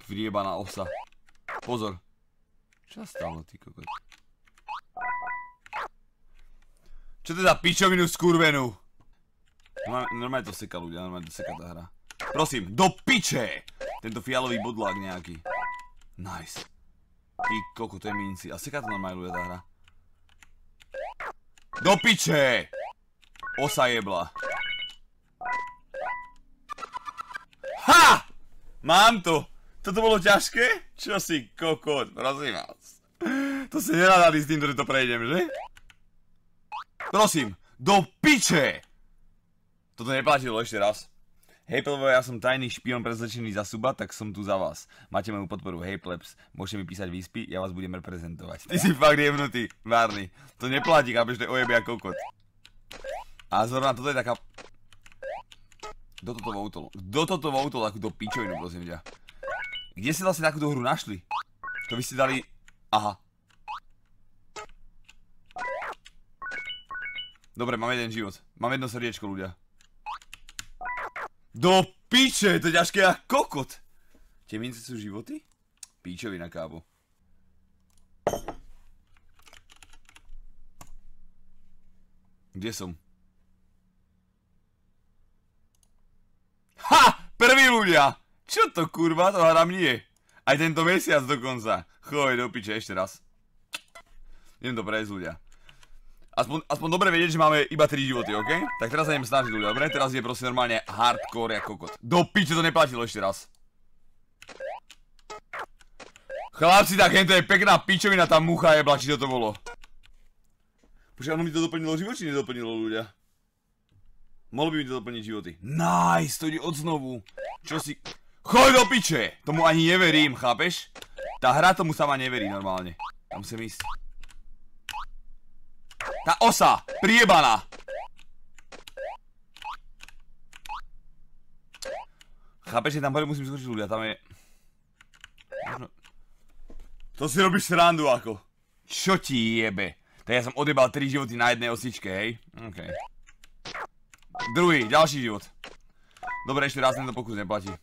Vriebaná osa. Pozor. Čo sa stalo, ty kokot? Čo to je za pičovinu skurvenú? Normálne to seka ľudia, normálne to seka tá hra. Prosím, do piče! Tento fialový bodlák nejaký. Nice. Ty koko, to je minci. A seka to normálne ľudia tá hra. Do piče! Osa jebla. Ha! Mám to! Toto bolo ťažké? Čo si kokot, prosím vás. To si nenadali s týmto, že to prejdem, že? Prosím, do piče! Toto neplatilo ešte raz. Hej plebovia, ja som tajný špion prezlečený za suba, tak som tu za vás. Máte moju podporu, hej plebs. Môžete mi písať výspy, ja vás budem reprezentovať. Ty si fakt jebnutý, Várny. To neplatí, kápeš, to je ojebia kokot. A zrovna toto je taká... Kto toto voutol takúto pičovinu, prosím ťa? Kde ste vlastne takúto hru našli? To vy ste dali... Aha. Dobre, mám jeden život. Mám jedno srdiečko, ľudia. Do piče, to je ťažké jak kokot. Tie mince sú životy? Píčovina, kávo. Kde som? Ha! Prví ľudia! Čo to kurva, to hádam nie. Aj tento mesiac dokonca. Choj, do piče, ešte raz. Idem to prejsť, ľudia. Aspoň dobre vedieť, že máme iba 3 životy, ok? Tak teraz sa idem snažiť, ľudia, dobre? Teraz je proste normálne hardcore jak kokot. Do piče, to neplatilo ešte raz. Chlapci, tak to je pekná pičovina, tá mucha jebla, či to bolo. Počkaj, ono mi to doplnilo život, či nedoplnilo, ľudia? Mohlo by mi to doplniť životy. Nice, to ide od znovu. Čo si... Choď do piče! Tomu ani neverím, chápeš? Tá hra tomu sama neverí normálne. Tam musím ísť. Tá osa! Priebaná! Chápeš, že tam hore musím skočiť, ľudia, tam je... To si robíš srandu ako. Čo ti jebe? Tak ja som odjebal 3 životy na jednej osičke, hej? OK. Druhý, ďalší život. Dobre, ešte raz tento pokus neplatí.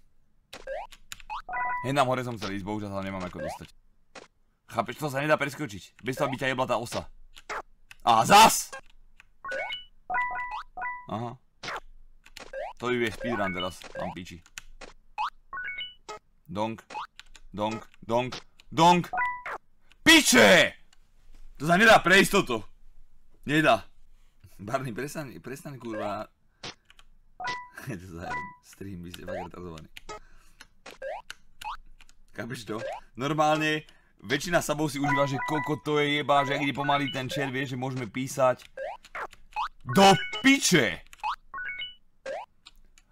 Hneď nám hore som chcel ísť, bohužiaľ sa nemám ako dostať. Chápeš, to sa nedá preskočiť. Bez toho by ťa jebla tá osa. Aha, zas! Aha. To by je speedrun teraz, tam piči. Donk. Donk, donk, donk! Piče! To sa nedá prejsť toto. Nedá. Barney, prestaň kurva. Je to zájem. Stream, vy ste fakt retardovaní. Chápeš to? Normálne, väčšina sabov si užíva, že koko to je jeba, že ak ide pomaly ten chat, vieš, že môžeme písať. Do piče!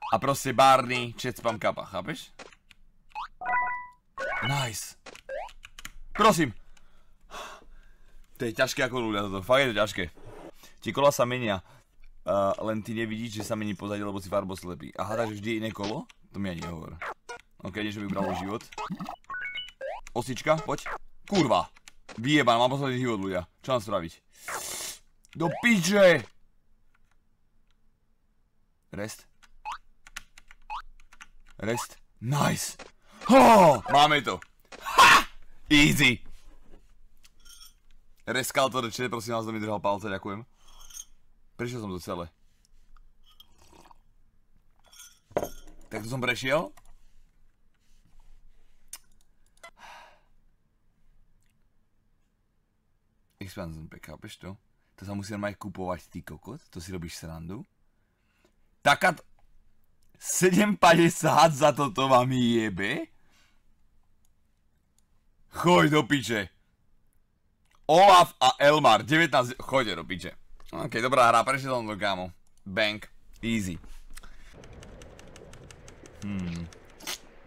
A proste Barney, chat spam kapa, chápeš? Nice. Prosím. To je ťažké ako ľudia toto, fakt je to ťažké. Tie kola sa menia, len ty nevidíš, že sa mení pozadie, lebo si farboslepý. Aha, takže vždy je iné kolo? To mi ani nehovor. Ok, niečo vybralo život. Osička, poď. Kurva. Vyjeban, mám posledný život, ľudia. Čo mám spraviť? Do piče! Rest. Rest. Nice. Ho, máme to. Ha! Easy. Reskaltor, čiže prosím vás, to mi držal palce, ďakujem. Prešiel som to celé. Tak to som prešiel. Expansion pack, chápeš to? To sa musí normálne kupovať, ty kokot. To si robíš srandu. Taká... 7,50 za toto vám jebe? Choď do piče. Olaf a Elmar, 19... Choďte do piče. Ok, dobrá hra, prešiel som to, kámo. Bank. Easy.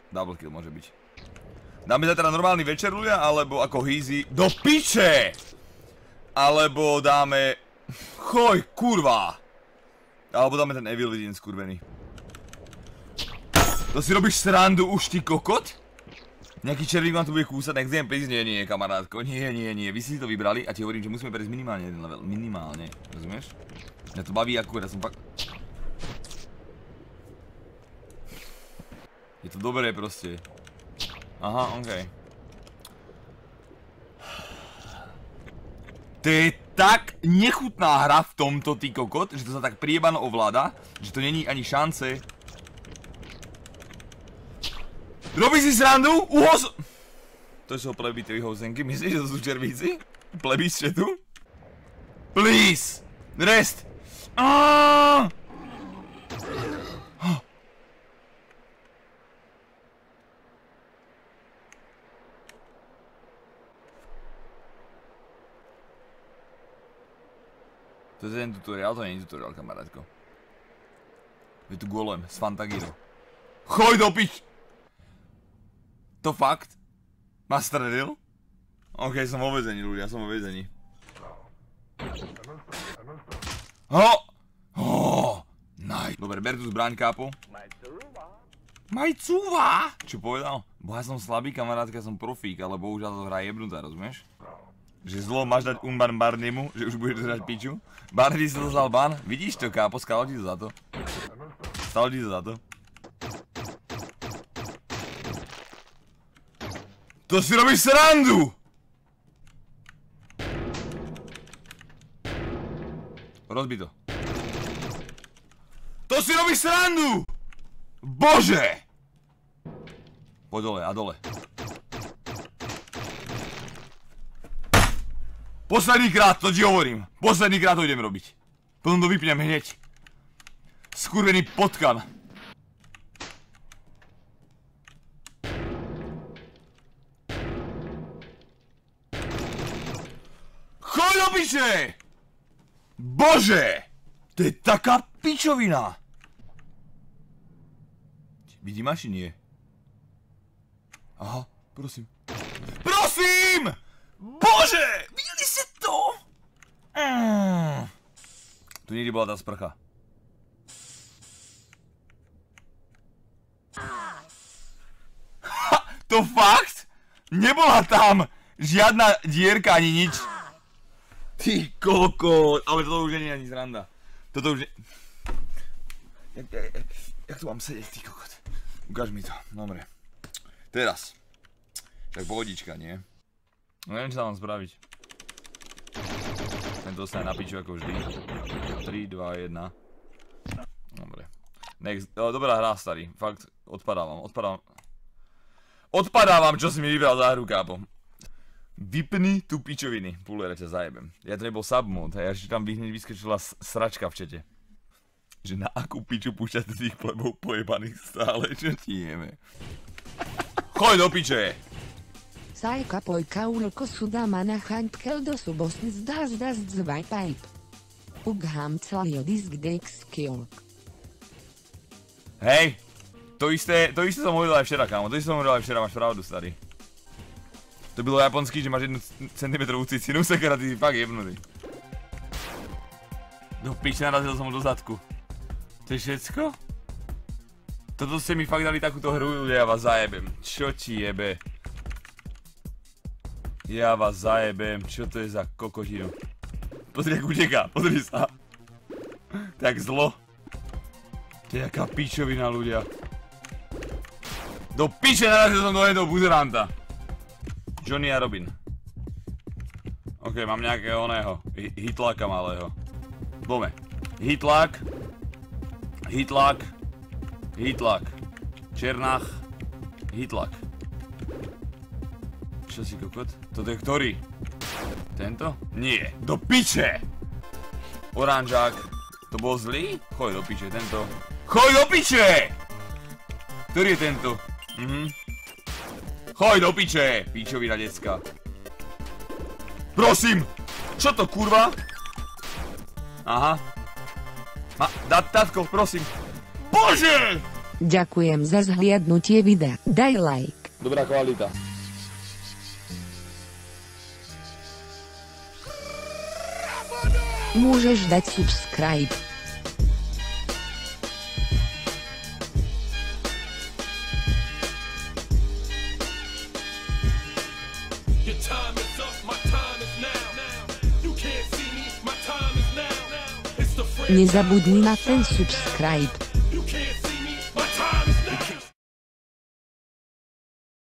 Double kill môže byť. Dáme sa teda normálny večer, ľudia, alebo ako easy... Do piče! Alebo dáme... Choď, kurva! Alebo dáme ten Evil Within skurvený. To si robíš srandu už, ty kokot? Nejaký červík vám tu bude kúsať, nechcem prísť, nie, kamarátko, nie, vy si to vybrali a ti hovorím, že musíme prejsť minimálne jeden level, minimálne, rozumieš? Mňa to baví akurát, som fakt... Je to dobré proste. Aha, okej. To je tak nechutná hra v tomto, ty kokot, že to sa tak priebano ovláda, že to není ani šance. Robí si srandu? To sú plebité vyhousenky, myslíš, že to sú červíci? Plebís tu? Please! Rest! To je ten tutoriál, to nie je tutoriál, kamarátko. Je tu golem s Fantagiro. Choj do pič! To fakt? Ma stredil? OK, som vo väzení, ľudia, som vo väzení. Nice. Dobre, ber tú zbraň, kápo. Majcúva! Čo povedal? Bo ja som slabý, kamarátka, ja som profík, ale bohužiaľ to hra jebnutá, rozumieš? Že zlo máš dať Umban Barniemu, že už budeš držať piču. Barney si to vzal ban, vidíš to, kápo, stalo ti to za to. Stalo ti to za to. To si robíš srandu! Rozbi to. To si robíš srandu! Bože! Poď dole a dole. Posledný krát, to ti hovorím. Posledný krát to idem robiť. Potom to vypnem hneď. Skurvený potkan. Choď do piče! Bože! To je taká pičovina. Vidí ma, či nie? Aha, prosím. Prosím! Bože! Videli ste to? Tu niekde bola tá sprcha. Ha! To fakt? Nebola tam žiadna dierka ani nič. Ty kokot, ale toto už nie je ani sranda. Toto už nie... Jak tu mám sedieť, ty kokot? Ukáž mi to, dobre. Teraz. Tak pohodička, nie? No neviem, čo sa mám spraviť. Tento dostane na piču ako vždy. 3, 2, 1. Dobre. Next. Dobrá hra, starý. Fakt, odpadávam. Odpadávam, čo si mi vybral za hru, kápo. Vypni tu pičoviny. Pulera ťa zajebem. Ja to nebol submod, hej, až tam hneď vyskočila sračka v čete. Že na akú piču púšťate tých plebov pojebaných stále, čo ti jeme. Choď do piče! Sajka pojka ulko suda mana handkel do subosny zdas zvaj pipe. Ugham celý disk dex kill. Hej! To isté som hovoril aj včera, kámo. To isté som hovoril aj včera, máš pravdu, starý. To bylo japonský, že máš 1 cm cicinu, sekera, ty si fakt jebnutý. Do piče, narazil som ho do zadku. To je všetko? Toto ste mi fakt dali takúto hru, ja vás zajebem. Čo ti jebe? Ja vás zajebem, čo to je za kokotinu? Pozri, jak uteká, pozri sa. Tak zlo. To je jaká pičovina, ľudia. Do piče, narazil som do jedného buzeranta. Johnny a Robin. OK, mám nejakého oného. Hitláka malého. Bome. Hitlák. Hitlák. Hitlák. Černách. Hitlák. Čo si kokot? Toto je ktorý? Tento? Nie. Do piče! Oranžák. To bol zlý? Choď do piče, tento. Choď do piče! Ktorý je tento? Choď do piče, pičovina decka. Prosím! Čo to, kurva? Aha. Tatko, prosím. Bože! Ďakujem za zhliadnutie videa. Daj like. Dobrá kvalita. Môžeš dať subscribe. Nezabudni na ten subscribe.